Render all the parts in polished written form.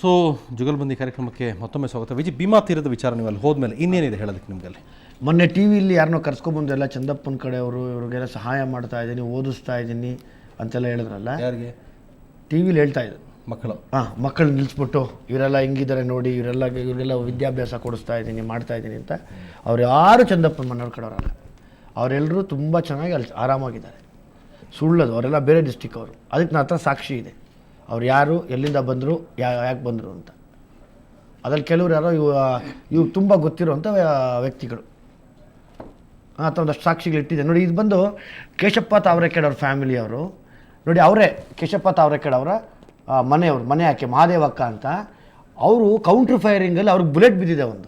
So jugalbandi ಕಾರ್ಯಕ್ರಮಕ್ಕೆ ಮತ್ತೊಮ್ಮೆ ಸ್ವಾಗತ. ವಿಜಿ, ಭೀಮಾ ತೀರದ ವಿಚಾರ ನೀವು ಅಲ್ಲಿ ಹೋದ್ಮೇಲೆ ಇನ್ನೇನಿದೆ ಹೇಳೋದಕ್ಕೆ ನಿಮಗಲ್ಲಿ? ಮೊನ್ನೆ ಟಿ ವಿಲಿ ಯಾರನ್ನೋ ಕರ್ಸ್ಕೊಬಂದು ಎಲ್ಲ ಚಂದಪ್ಪನ ಕಡೆಯವರು ಇವ್ರಿಗೆಲ್ಲ ಸಹಾಯ ಮಾಡ್ತಾ ಇದ್ದೀನಿ, ಓದಿಸ್ತಾ ಇದ್ದೀನಿ ಅಂತೆಲ್ಲ ಹೇಳಿದ್ರಲ್ಲ. ಯಾರಿಗೆ? ಟಿ ವಿಲಿ ಹೇಳ್ತಾ ಇದ್ರು ಮಕ್ಕಳು. ಮಕ್ಕಳು ನಿಲ್ಲಿಸ್ಬಿಟ್ಟು ಇವರೆಲ್ಲ ಹಿಂಗಿದ್ದಾರೆ ನೋಡಿ, ಇವರೆಲ್ಲ ವಿದ್ಯಾಭ್ಯಾಸ ಕೊಡಿಸ್ತಾ ಇದ್ದೀನಿ, ಮಾಡ್ತಾ ಇದ್ದೀನಿ ಅಂತ. ಅವ್ರು ಯಾರು ಚಂದಪ್ಪನ ಮನೆಯವ್ರ ಕಡೆಯವರಲ್ಲ. ಅವರೆಲ್ಲರೂ ತುಂಬ ಚೆನ್ನಾಗಿ ಅಲ್ಲಿ ಆರಾಮಾಗಿದ್ದಾರೆ. ಸುಳ್ಳದು, ಅವರೆಲ್ಲ ಬೇರೆ ಡಿಸ್ಟಿಕ್ ಅವರು. ಅದಕ್ಕೆ ನನ್ನ ಹತ್ರ ಸಾಕ್ಷಿ ಇದೆ. ಅವ್ರು ಯಾರು, ಎಲ್ಲಿಂದ ಬಂದರು, ಯಾಕೆ ಬಂದರು ಅಂತ. ಅದ್ರಲ್ಲಿ ಕೆಲವ್ರು ಯಾರೋ ಇವು ತುಂಬ ಗೊತ್ತಿರೋಂಥ ವ್ಯಕ್ತಿಗಳು ಅಂತ ಒಂದಷ್ಟು ಸಾಕ್ಷಿಗಳಿಟ್ಟಿದೆ ನೋಡಿ. ಇದು ಬಂದು ಕೇಶಪ್ಪ ತಾವರೆಕೆಡ್ ಅವ್ರ ಫ್ಯಾಮಿಲಿಯವರು ನೋಡಿ. ಅವರೇ ಕೇಶಪ್ಪ ತಾವರೆಕೆಡ್ ಅವರ ಮನೆಯವರು, ಮನೆ ಆಕೆ ಮಹಾದೇವಕ್ಕ ಅಂತ. ಅವರು ಕೌಂಟ್ರ್ ಫೈರಿಂಗಲ್ಲಿ ಅವ್ರಿಗೆ ಬುಲೆಟ್ ಬಿದ್ದಿದೆ ಒಂದು.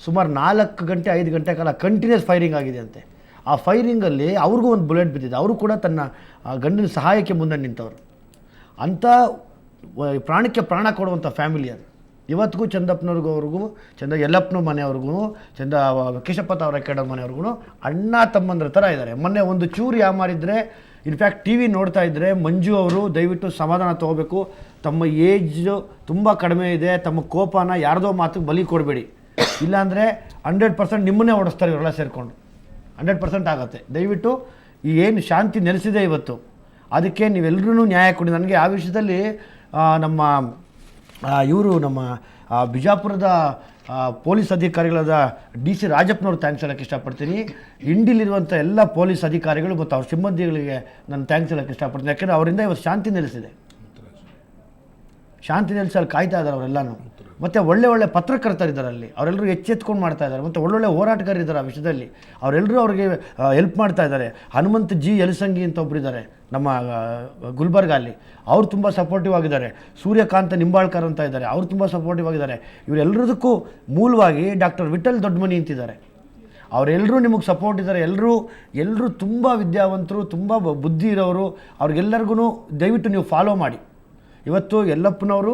ಸುಮಾರು 4 ಗಂಟೆ 5 ಗಂಟೆ ಕಾಲ ಕಂಟಿನ್ಯೂಸ್ ಫೈರಿಂಗ್ ಆಗಿದೆ ಅಂತೆ. ಆ ಫೈರಿಂಗಲ್ಲಿ ಅವ್ರಿಗೂ ಒಂದು ಬುಲೆಟ್ ಬಿದ್ದಿದೆ. ಅವರು ಕೂಡ ತನ್ನ ಗಂಡನ ಸಹಾಯಕ್ಕೆ ಮುಂದೆ ನಿಂತವರು. ಅಂಥ ಪ್ರಾಣಕ್ಕೆ ಪ್ರಾಣ ಕೊಡುವಂಥ ಫ್ಯಾಮಿಲಿ ಅದು. ಇವತ್ತಿಗೂ ಚಂದಪ್ಪನವ್ರಿಗೂ ಯಲ್ಲಪ್ಪನ ಮನೆಯವ್ರಿಗೂ ಕೇಶಪ್ಪ ತಾವರೆಕೆಡ್ ಮನೆಯವ್ರಿಗೂ ಅಣ್ಣ ತಮ್ಮಂದ್ರ ಥರ ಇದ್ದಾರೆ. ಮೊನ್ನೆ ಒಂದು ಚೂರು ಯಾಮಾರಿದ್ರೆ, ಇನ್ಫ್ಯಾಕ್ಟ್ ಟಿ ವಿ ನೋಡ್ತಾ ಇದ್ದರೆ ಮಂಜು ಅವರು ದಯವಿಟ್ಟು ಸಮಾಧಾನ ತೊಗೋಬೇಕು. ತಮ್ಮ ಏಜ್ ತುಂಬ ಕಡಿಮೆ ಇದೆ, ತಮ್ಮ ಕೋಪನ ಯಾರ್ದೋ ಮಾತಿಗೆ ಬಲಿ ಕೊಡಬೇಡಿ. ಇಲ್ಲಾಂದರೆ 100% ನಿಮ್ಮನ್ನೇ ಓಡಿಸ್ತಾರೆ ಇವರೆಲ್ಲ ಸೇರಿಕೊಂಡು. 100% ಆಗುತ್ತೆ. ದಯವಿಟ್ಟು ಈ ಏನು ಶಾಂತಿ ನೆಲೆಸಿದೆ ಇವತ್ತು, ಅದಕ್ಕೆ ನೀವೆಲ್ಲರೂ ನ್ಯಾಯ ಕೊಡಿ. ನನಗೆ ಆ ವಿಷಯದಲ್ಲಿ ನಮ್ಮ ಬಿಜಾಪುರದ ಪೊಲೀಸ್ ಅಧಿಕಾರಿಗಳಾದ DC ರಾಜಪ್ಪನವ್ರು ಥ್ಯಾಂಕ್ಸ್ ಹೇಳೋಕ್ಕೆ ಇಷ್ಟಪಡ್ತೀನಿ. ಇಂಡಿಲಿರುವಂಥ ಎಲ್ಲ ಪೊಲೀಸ್ ಅಧಿಕಾರಿಗಳು ಮತ್ತು ಅವ್ರ ಸಿಬ್ಬಂದಿಗಳಿಗೆ ನಾನು ಥ್ಯಾಂಕ್ಸ್ ಹೇಳೋಕ್ಕೆ ಇಷ್ಟಪಡ್ತೀನಿ. ಯಾಕೆಂದರೆ ಅವರಿಂದ ಇವತ್ತು ಶಾಂತಿ ನೆಲೆಸಿದೆ. ಶಾಂತಿ ನೆಲೆಸಲ್ಲಿ ಕಾಯ್ತಾ ಇದ್ದಾರೆ ಅವರೆಲ್ಲನೂ. ಮತ್ತು ಒಳ್ಳೆ ಪತ್ರಕರ್ತರಿದ್ದಾರೆ ಅಲ್ಲಿ, ಅವರೆಲ್ಲರೂ ಎಚ್ಚೆತ್ಕೊಂಡು ಮಾಡ್ತಾ ಇದ್ದಾರೆ. ಮತ್ತು ಒಳ್ಳೊಳ್ಳೆ ಹೋರಾಟಗಾರರಿದ್ದಾರೆ ಆ ವಿಷಯದಲ್ಲಿ. ಅವರೆಲ್ಲರೂ ಅವ್ರಿಗೆ ಹೆಲ್ಪ್ ಮಾಡ್ತಾ ಇದ್ದಾರೆ. ಹನುಮಂತ್ G ಯಲಸಂಗಿ ಅಂತ ಒಬ್ಬರಿದ್ದಾರೆ ನಮ್ಮ ಗುಲ್ಬರ್ಗ ಅಲ್ಲಿ, ಅವ್ರು ತುಂಬ ಸಪೋರ್ಟಿವ್ ಆಗಿದ್ದಾರೆ. ಸೂರ್ಯಕಾಂತ ನಿಂಬಾಳ್ಕರ್ ಅಂತ ಇದ್ದಾರೆ, ಅವರು ತುಂಬ ಸಪೋರ್ಟಿವ್ ಆಗಿದ್ದಾರೆ. ಇವರೆಲ್ಲದಕ್ಕೂ ಮೂಲವಾಗಿ ಡಾಕ್ಟರ್ ವಿಠಲ್ ದೊಡ್ಡಮನಿ ಅಂತಿದ್ದಾರೆ. ಅವರೆಲ್ಲರೂ ನಿಮಗೆ ಸಪೋರ್ಟ್ ಇದ್ದಾರೆ. ಎಲ್ಲರೂ ತುಂಬ ವಿದ್ಯಾವಂತರು, ತುಂಬ ಬುದ್ಧಿ ಇರೋರು. ಅವ್ರಿಗೆಲ್ಲರಿಗೂ ದಯವಿಟ್ಟು ನೀವು ಫಾಲೋ ಮಾಡಿ. ಇವತ್ತು ಯಲ್ಲಪ್ಪನವರು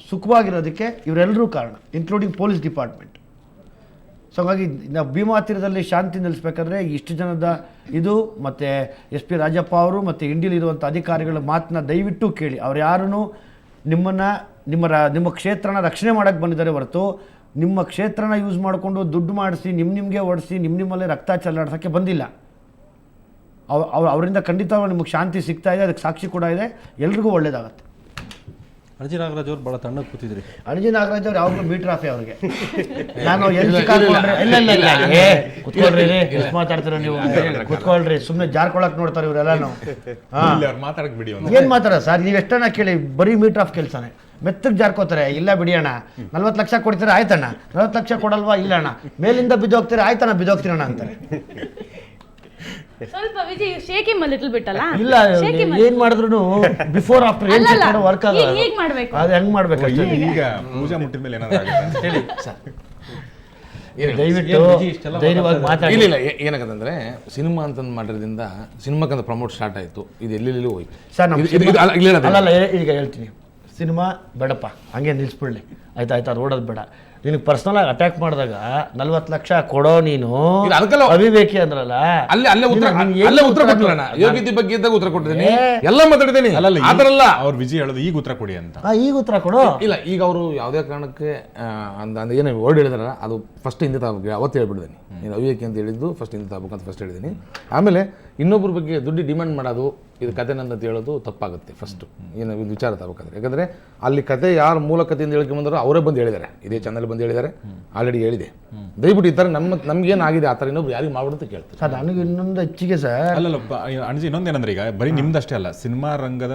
ಸುಖವಾಗಿರೋದಕ್ಕೆ ಇವರೆಲ್ಲರೂ ಕಾರಣ, ಇನ್ಕ್ಲೂಡಿಂಗ್ ಪೊಲೀಸ್ ಡಿಪಾರ್ಟ್ಮೆಂಟ್. ಸೊ ಹಾಗಾಗಿ ನಾವು ಭೀಮಾ ತೀರದಲ್ಲಿ ಶಾಂತಿ ನೆಲೆಸಬೇಕಾದ್ರೆ ಇಷ್ಟು ಜನದ ಇದು ಮತ್ತು SP ರಾಜಪ್ಪ ಅವರು ಮತ್ತು ಇಂಡಿಲಿರುವಂಥ ಅಧಿಕಾರಿಗಳ ಮಾತನ್ನ ದಯವಿಟ್ಟು ಕೇಳಿ. ಅವ್ರು ಯಾರೂ ನಿಮ್ಮ ಕ್ಷೇತ್ರನ ರಕ್ಷಣೆ ಮಾಡೋಕ್ಕೆ ಬಂದಿದ್ದಾರೆ ಹೊರತು ನಿಮ್ಮ ಕ್ಷೇತ್ರನ ಯೂಸ್ ಮಾಡಿಕೊಂಡು ದುಡ್ಡು ಮಾಡಿಸಿ ನಿಮಗೆ ಓಡಿಸಿ ನಿಮ್ಮಲ್ಲೇ ರಕ್ತ ಚೆಲ್ಲಾಡ್ಸೋಕ್ಕೆ ಬಂದಿಲ್ಲ. ಅವರಿಂದ ಖಂಡಿತವಾಗಿ ನಿಮಗೆ ಶಾಂತಿ ಸಿಗ್ತಾ ಇದೆ. ಅದಕ್ಕೆ ಸಾಕ್ಷಿ ಕೂಡ ಇದೆ. ಎಲ್ರಿಗೂ ಒಳ್ಳೇದಾಗತ್ತೆ. ಅಣಜಿ ನಾಗರಾಜ್ ಅವ್ರು ಭಾಳ ತಣ್ಣಗೆ ಕೂತಿದ್ರಿ. ಅಣಜಿ ನಾಗರಾಜ್ ಅವ್ರು ಯಾವಾಗಲೂ ಮೀಟರ್ ಆಫೆ ಅವ್ರಿಗೆ. ನಾನು ಮಾತಾಡ್ತೀರ ನೀವು, ಕುತ್ಕೊಳ್ರಿ. ಸುಮ್ಮನೆ ಜಾರ್ಕೊಳಕ್ ನೋಡ್ತಾರೆ ಇವರೆಲ್ಲಾನು. ಏನ್ ಮಾತಾಡ ಸರ್, ನೀವು ಎಷ್ಟನ್ನ ಕೇಳಿ, ಬರೀ ಮೀಟರ್ ಆಫ್ ಕೆಲಸನೇ. ಮೆತ್ತಗೆ ಜಾರ್ಕೋತಾರೆ. ಇಲ್ಲ ಬಿಡಿ ಅಣ್ಣ, 40 ಲಕ್ಷ ಕೊಡ್ತೀರಾ, ಆಯ್ತಣ್ಣ. 40 ಲಕ್ಷ ಕೊಡಲ್ವಾ, ಇಲ್ಲ ಅಣ್ಣ. ಮೇಲಿಂದ ಬಿದ್ದೋಗ್ತೀರಾ, ಆಯ್ತಣ್ಣ ಬಿದ್ದೋಗ್ತೀರಣ್ಣ ಅಂತಾರೆ. ಸ್ವಲ್ಪ ವಿಜಿ ಶೇಕಿಮ್ ಅ ಲಿಟಲ್ ಬಿಟ್ ಅಲ್ಲ. ಇಲ್ಲ, ಏನ್ ಮಾಡಿದ್ರು ಬಿಫೋರ್ ಆಫ್ಟರ್ ಏನ್ ವರ್ಕ್ ಆಗಲ್ಲ. ಹೇಗೆ ಮಾಡಬೇಕು, ಅದು ಹೆಂಗ್ ಮಾಡ್ಬೇಕು? ಈಗ ಪೂಜಾ ಮುಟ್ಟಿದ ಮೇಲೆ ಏನಾದ್ರು ಆಗುತ್ತೆ ಹೇಳಿ ಸರ್. ದಯವಿಟ್ಟು ಧೈರ್ಯವಾಗಿ ಮಾತಾಡಿ. ಇಲ್ಲ ಏನಾಗತ್ತಂದ್ರೆ, ಸಿನಿಮಾ ಅಂತಂದು ಮಾಡಿರೋದ್ರಿಂದ ಸಿನಿಮಾಕ್ಕಂತ ಪ್ರಮೋಟ್ ಸ್ಟಾರ್ಟ್ ಆಯಿತು. ಇದು ಎಲ್ಲೆಲ್ಲಿ ಹೋಯ್ತು ಸರ್. ಅಲ್ಲ ಈಗ ಹೇಳ್ತೀನಿ, ಸಿನಿಮಾ ಬೇಡಪ್ಪ ಹಂಗೆ ನಿಲ್ಸ್ಬಿಡ್ಲಿ, ಆಯ್ತಾ? ಅದು ಓಡೋದು ಬೇಡ. ನಿನಗೆ ಪರ್ಸನಲ್ ಆಗಿ ಅಟ್ಯಾಕ್ ಮಾಡಿದಾಗ 40 ಲಕ್ಷ ಕೊಡೋ ನೀನು ಅವಿವೇಕಿ ಅಂದ್ರಲ್ಲ, ಅಲ್ಲೇ ಉತ್ತರ ಕೊಟ್ಟಿಲ್ಲ. ಯೋಗ್ಯತೆ ಬಗ್ಗೆ ಇದ್ದಾಗ ಉತ್ತರ ಕೊಟ್ಟಿದ್ದೀನಿ, ಎಲ್ಲ ಮಾತಾಡಿದ್ದೀನಿ. ಅದರಲ್ಲ ಅವ್ರು ವಿಜಯ್ ಹೇಳೋದು ಈಗ ಉತ್ತರ ಕೊಡಿ ಅಂತ. ಈಗ ಉತ್ತರ ಕೊಡು. ಇಲ್ಲ, ಈಗ ಅವರು ಯಾವುದೇ ಕಾರಣಕ್ಕೆ ಏನು ವರ್ಡ್ ಹೇಳಿದಾರಲ್ಲ, ಅದು ಫಸ್ಟ್ ಹಿಂದೆ ತಾಬೇಕು. ಅವತ್ತು ಹೇಳ್ಬಿಡ್ತೀನಿ, ನೀನು ಅವಿವೇಕಿ ಅಂತ ಹೇಳಿದ್ದು ಫಸ್ಟ್ ಹಿಂದೆ ತಾಬೇಕು ಅಂತ ಫಸ್ಟ್ ಹೇಳಿದ್ದೀನಿ. ಆಮೇಲೆ ಇನ್ನೊಬ್ಬರ ಬಗ್ಗೆ ದುಡ್ಡು ಡಿಮ್ಯಾಂಡ್ ಮಾಡೋದು, ಇದು ಕತೆ ನಂದಂತ ಹೇಳೋದು ತಪ್ಪಾಗುತ್ತೆ. ಫಸ್ಟು ಏನು ಇದು ವಿಚಾರ ತಗೋಬೇಕಾದ್ರೆ, ಯಾಕಂದರೆ ಅಲ್ಲಿ ಕತೆ ಯಾರು ಮೂಲ ಕಥೆಯಿಂದ ಹೇಳ್ಕೊಂಬಂದಾರೋ ಅವರೇ ಬಂದು ಹೇಳಿದ್ದಾರೆ. ಇದೇ ಚಾನಲ್ ಬಂದು ಹೇಳಿದ್ದಾರೆ, ಆಲ್ರೆಡಿ ಹೇಳಿದೆ. ದಯವಿಟ್ಟು ಈ ಥರ ನಮ್ಗೇನಾಗಿದೆ ಆ ಥರ ಇನ್ನೊಬ್ರು ಯಾರಿಗೆ ಮಾಡ್ಬಿಡುತ್ತೆ ಕೇಳ್ತಾರೆ ಸರ್. ನನಗೆ ಇನ್ನೊಂದು ಹೆಚ್ಚಿಗೆ ಸರ್, ಅಲ್ಲಲ್ಲ ಅಣಜಿ, ಇನ್ನೊಂದೇನಂದ್ರೆ, ಈಗ ಬರೀ ನಿಮ್ದಷ್ಟೇ ಅಲ್ಲ, ಸಿನಿಮಾ ರಂಗದ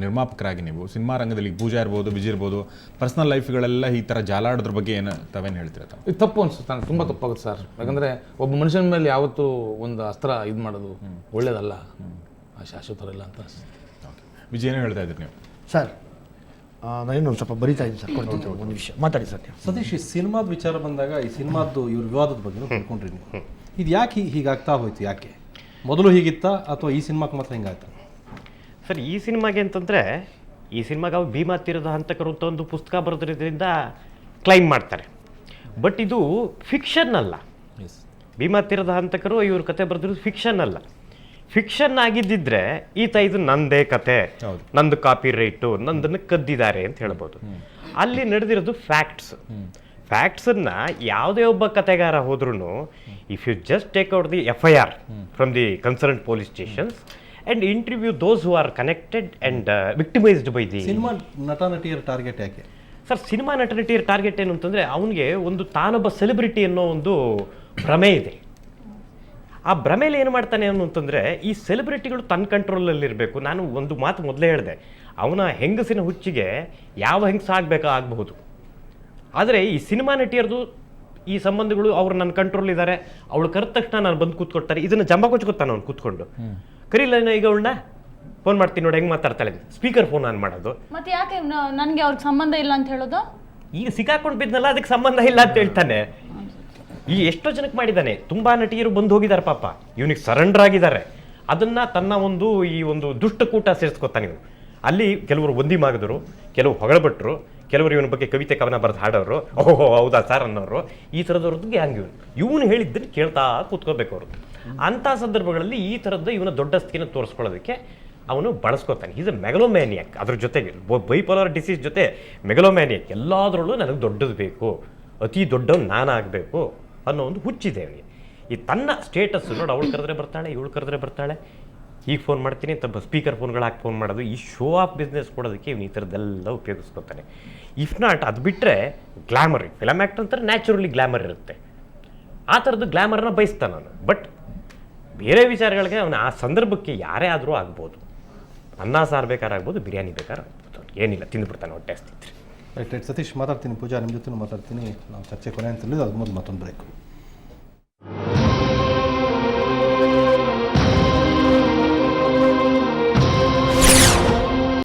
ನಿರ್ಮಾಪಕರಾಗಿ ನೀವು ಸಿನಿಮಾ ರಂಗದಲ್ಲಿ ಪೂಜಾ ಇರ್ಬೋದು, ವಿಜಯ್ ಇರ್ಬೋದು, ಪರ್ಸನಲ್ ಲೈಫ್ಗಳೆಲ್ಲ ಈ ಥರ ಜಾಲಾಡೋದ್ರ ಬಗ್ಗೆ ತಾವೇನು ಹೇಳ್ತೀರ? ಇದು ತಪ್ಪು ಅನ್ಸುತ್ತೆ ನನಗೆ, ತುಂಬ ತಪ್ಪಾಗುತ್ತೆ ಸರ್. ಯಾಕಂದರೆ ಒಬ್ಬ ಮನುಷ್ಯನ ಮೇಲೆ ಯಾವತ್ತೂ ಒಂದು ಅಸ್ತ್ರ ಇದು ಮಾಡೋದು ಒಳ್ಳೇದಲ್ಲ, ಶಾಶ್ವತರಲ್ಲ ಅಂತ ಅನಿಸುತ್ತೆ. ವಿಜಯ್ ಏನೋ ಹೇಳ್ತಾ ಇದ್ದೀರಿ ನೀವು ಸರ್. ನಾನೇನು ಸ್ವಲ್ಪ ಬರಿತಾ ಇದ್ದೀನಿ ಸರ್, ಕೊಡ್ತೀನಿ ಒಂದು ವಿಷಯ ಮಾತಾಡಿ ಸರ್. ಸತೀಶ್, ಈ ಸಿನಿಮಾದ ವಿಚಾರ ಬಂದಾಗ ಈ ಸಿನಿಮಾದ್ದು ಇವ್ರ ವಿವಾದದ ಬಗ್ಗೆ ತಿಳ್ಕೊಂಡ್ರಿ ನೀವು. ಇದು ಯಾಕೆ ಹೀಗಾಗ್ತಾ ಹೋಯ್ತು? ಯಾಕೆ ಮೊದಲು ಹೀಗಿತ್ತಾ ಅಥವಾ ಈ ಸಿನಿಮಾಕ್ಕೆ ಮಾತ್ರ ಹಿಂಗಾಯ್ತಾ? ಸರ್, ಈ ಸಿನಿಮಾಗೆ ಅಂತಂದರೆ, ಈ ಸಿನಿಮಾಗೆ ಅವ್ರು ಭೀಮಾ ತೀರದ ಹಂತಕರು ಅಂತ ಒಂದು ಪುಸ್ತಕ ಬರೆದ್ರಿಂದ ಕ್ಲೈಮ್ ಮಾಡ್ತಾರೆ. ಬಟ್ ಇದು ಫಿಕ್ಷನ್ ಅಲ್ಲ. ಭೀಮಾ ತೀರದ ಹಂತಕರು ಇವ್ರ ಕತೆ ಬರೆದಿರೋದು ಫಿಕ್ಷನ್ ಅಲ್ಲ. ಫಿಕ್ಷನ್ ಆಗಿದ್ದಿದ್ರೆ ಈತ ಇದು ನಂದೇ ಕತೆ, ನಂದು ಕಾಪಿ ರೈಟು, ನಂದನ್ನು ಕದ್ದಿದ್ದಾರೆ ಅಂತ ಹೇಳ್ಬೋದು. ಅಲ್ಲಿ ನಡೆದಿರೋದು ಫ್ಯಾಕ್ಟ್ಸನ್ನ ಯಾವುದೇ ಒಬ್ಬ ಕತೆಗಾರ ಹೋದ್ರೂ if you just take out the FIR from the concern police stations and interview those who are connected and victimised by the cinema ನಟ ನಟಿಯರ ಟಾರ್ಗೆಟ್ ಯಾಕೆ ಸರ್? ಸಿನಿಮಾ ನಟ ನಟಿಯರ ಟಾರ್ಗೆಟ್ ಏನು ಅಂತಂದರೆ ಅವನಿಗೆ ಒಂದು ತಾನೊಬ್ಬ ಸೆಲೆಬ್ರಿಟಿ ಅನ್ನೋ ಒಂದು ಭ್ರಮೆ ಇದೆ. ಆ ಭ್ರಮೆಯಲ್ಲಿ ಏನು ಮಾಡ್ತಾನೆ ಅವನು ಅಂತಂದರೆ ಈ ಸೆಲೆಬ್ರಿಟಿಗಳು ತನ್ನ ಕಂಟ್ರೋಲಲ್ಲಿರಬೇಕು. ನಾನು ಒಂದು ಮಾತು ಮೊದಲೇ ಹೇಳಿದೆ, ಅವನ ಹೆಂಗಸಿನ ಹುಚ್ಚಿಗೆ ಯಾವ ಹೆಂಗಸ ಆಗಬೇಕಾ ಆಗಬಹುದು. ಆದರೆ ಈ ಸಿನಿಮಾ ನಟಿಯರದು ಈ ಸಂಬಂಧಗಳು ಅವ್ರು ನನ್ನ ಕಂಟ್ರೋಲ್ ಇದ್ದಾರೆ, ಅವಳು ಕರೆದ ತಕ್ಷಣ ನಾನು ಬಂದು ಕೂತ್ಕೊಡ್ತಾರೆ, ಇದನ್ನು ಜಂಬ ಕೊಚ್ಕೊತಾನೆ ಅವ್ನು ಕೂತ್ಕೊಂಡು. ಕರೀಲ್ಲ ಈಗ ಅವಳನ್ನ ಫೋನ್ ಮಾಡ್ತೀನಿ ನೋಡಿ ಹೆಂಗೆ ಮಾತಾಡ್ತಾಳೆ, ಸ್ಪೀಕರ್ ಫೋನ್ ಆನ್ ಮಾಡೋದು. ಮತ್ತೆ ಯಾಕೆ ನನಗೆ ಅವ್ರಿಗೆ ಸಂಬಂಧ ಇಲ್ಲ ಅಂತ ಹೇಳೋದು? ಈಗ ಸಿಕ್ಕಾಕೊಂಡು ಬಿದ್ನಲ್ಲ, ಅದಕ್ಕೆ ಸಂಬಂಧ ಇಲ್ಲ ಅಂತ ಹೇಳ್ತಾನೆ. ಈ ಎಷ್ಟೋ ಜನಕ್ಕೆ ಮಾಡಿದ್ದಾನೆ. ತುಂಬಾ ನಟಿಯರು ಬಂದು ಹೋಗಿದ್ದಾರೆ ಪಾಪ, ಇವನಿಗೆ ಸರೆಂಡರ್ ಆಗಿದ್ದಾರೆ. ಅದನ್ನ ತನ್ನ ಈ ಒಂದು ದುಷ್ಟಕೂಟ ಸೇರಿಸ್ಕೊತಾನೆ ನೀವು. ಅಲ್ಲಿ ಕೆಲವರು ಒಂದಿ ಮಾಗದರು, ಕೆಲವು ಹೊಗಳಭಟ್ರು, ಕೆಲವರು ಇವನ ಬಗ್ಗೆ ಕವಿತೆ ಕವನ ಬರೆದು ಹಾಡೋರು, ಓಹೋ ಹೌದಾ ಸರ್ ಅನ್ನೋರು, ಈ ಥರದವ್ರದ್ದು ಗ್ಯಾಂಗ್ ಇವನು ಹೇಳಿದ್ದನ್ನು ಕೇಳ್ತಾ ಕೂತ್ಕೋಬೇಕು ಅವರು. ಅಂಥ ಸಂದರ್ಭಗಳಲ್ಲಿ ಈ ಥರದ್ದು ಇವನ ದೊಡ್ಡಸ್ತಿನ ತೋರಿಸ್ಕೊಳ್ಳೋದಕ್ಕೆ ಅವನು ಬಳಸ್ಕೊತಾನೆ. Is A ಮೆಗಲೋಮ್ಯಾನಿಯಕ್. ಅದ್ರ ಜೊತೆಗೆ ಬೈಪೋಲಾರ್ ಡಿಸೀಸ್ ಜೊತೆ ಮೆಗಲೋಮ್ಯಾನಿಯಕ್. ಎಲ್ಲದರಲ್ಲೂ ನನಗೆ ದೊಡ್ಡದು ಬೇಕು, ಅತಿ ದೊಡ್ಡವನು ನಾನಾಗಬೇಕು ಅನ್ನೋ ಒಂದು ಹುಚ್ಚಿದೆ ಅವನಿಗೆ. ಈ ತನ್ನ ಸ್ಟೇಟಸ್ ನೋಡಿ, ಅವಳು ಕರೆದ್ರೆ ಬರ್ತಾಳೆ, ಇವಳು ಕರೆದ್ರೆ ಬರ್ತಾಳೆ, ಈಗ ಫೋನ್ ಮಾಡ್ತೀನಿ ಅಂತ ಸ್ಪೀಕರ್ ಫೋನ್ಗಳು ಹಾಕಿ ಫೋನ್ ಮಾಡೋದು, ಈ ಶೋ ಆಫ್ ಬಿಸ್ನೆಸ್ ಕೊಡೋದಕ್ಕೆ ಇವನು ಈ ಥರದ್ದೆಲ್ಲ ಉಪಯೋಗಿಸ್ಕೊತಾನೆ. ಇಫ್ ನಾಟ್ ಅದು ಬಿಟ್ಟರೆ ಗ್ಲಾಮರ್, ಫಿಲಮ್ ಆ್ಯಕ್ಟರ್ ಅಂತಾರೆ ನ್ಯಾಚುರಲಿ ಗ್ಲಾಮರ್ ಇರುತ್ತೆ, ಆ ಥರದ್ದು ಗ್ಲಾಮರ್ನ ಬಯಸ್ತಾನೆ ನಾನು. ಬಟ್ ಬೇರೆ ವಿಚಾರಗಳಿಗೆ ಅವನು ಆ ಸಂದರ್ಭಕ್ಕೆ ಯಾರೇ ಆದರೂ ಆಗ್ಬೋದು. ಅನ್ನ ಸಾರು ಬೇಕಾರಾಗ್ಬೋದು, ಬಿರಿಯಾನಿ ಬೇಕಾರಾಗ್ಬೋದು, ಏನಿಲ್ಲ ತಿಂದುಬಿಡ್ತಾನೆ ಹೊಟ್ಟೆ ಹಸ್ತಿದ್ರೆ. ರೈಟ್ ಸತೀಶ್ ಮಾತಾಡ್ತೀನಿ, ಪೂಜಾ ನಿಮ್ಮ ಜೊತೆ ಮಾತಾಡ್ತೀನಿ. ನಾವು ಚರ್ಚೆ ಕೊನೆ ಅಂತಲ್ಲಿ ಅದ್ರ ಮೊದಲು ಮತ್ತೊಂದು ಬ್ರೇಕು.